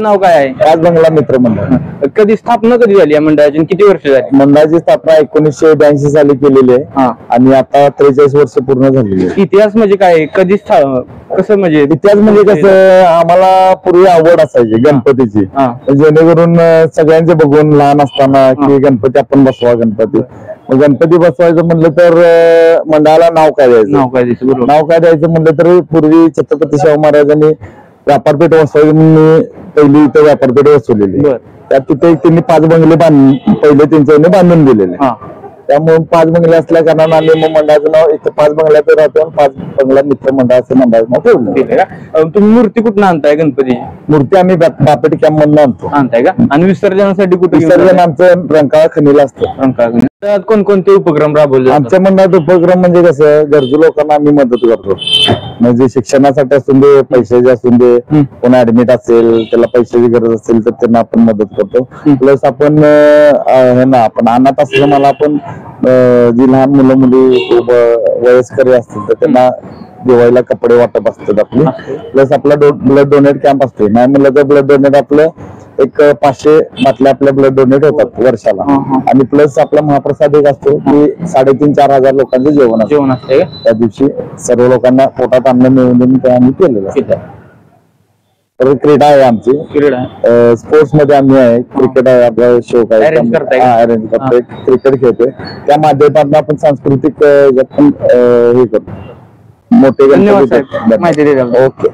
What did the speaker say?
नाव काय आहे? पाच बंगला मित्र मंडळ. कधी स्थापना कधी झाली या मंडळाची? किती वर्ष झाली? मंडळाची स्थापना 1982 साली केलेली आहे आणि आता 43 वर्ष पूर्ण झालेली आहे. इतिहास म्हणजे काय? कधी कसं म्हणजे इतिहास म्हणजे कसं, आम्हाला पूर्वी आवड असायची गणपतीची, जेणेकरून सगळ्यांचे बघून लहान असताना की गणपती आपण बसवा गणपती. गणपती बसवायचं म्हणलं तर मंडळाला नाव काय द्यायचं? नाव काय द्यायचं म्हणलं तर पूर्वी छत्रपती शाहू महाराजांनी व्यापारपेठ बसवायची म्हणून पहिली इथे व्यापारपेठ बसवलेली. त्यात तिथे त्यांनी 5 बंगले पहिले त्यांच्या बांधून दिलेले. त्यामुळे 5 बंगले असल्या कारणाने आम्ही मग मंडळाचं नाव इथे 5 बंगल्याचं राहतो आणि 5 बंगला मित्र मंडळ असं मंडळाचं नाव ठेवलं. तुम्ही मूर्ती कुठून आणताय गणपती? मूर्ती आम्ही बापेट कॅम्प मधून आणताय का? आणि विसर्जनासाठी कुठे? विसर्जन आमचं रंकाळा खनीला असतं. कोणकोणते उपक्रम राबवले? आमच्या मंडळात उपक्रम म्हणजे कसं, गरजू लोकांना आम्ही मदत करतो. म्हणजे शिक्षणासाठी असून दे, पैशाची असून दे, कोण ऍडमिट असेल त्याला पैशाची गरज असेल तर त्यांना आपण मदत करतो. प्लस आपण आपण अनाथ आश्रमाला आपण जी लहान मुलं मुली वयस्कर असतील तर त्यांना दिवाळीला कपडे वाटप असतात आपली. प्लस आपला ब्लड डोनेट कॅम्प असतो. नाही म्हणलं तर ब्लड डोनेट आपलं एक 500 बाटल्या आपल्या ब्लड डोनेट होतात वर्षाला. आणि प्लस आपला महाप्रसाद एक असतो की 3,500-4,000 हजार लोकांचं जेवण असते. त्या दिवशी सर्व लोकांना पोटात अन्न मिळवून ते आम्ही केलेलं असतं. तर क्रीडा आहे आमची, स्पोर्ट्स मध्ये आम्ही आहे. क्रिकेट आहे, आपला शौक आहे, अरेंज करतोय, क्रिकेट खेळतोय. त्या माध्यमातून आपण सांस्कृतिक हे करतो. मोठे माहिती दिली. ओके.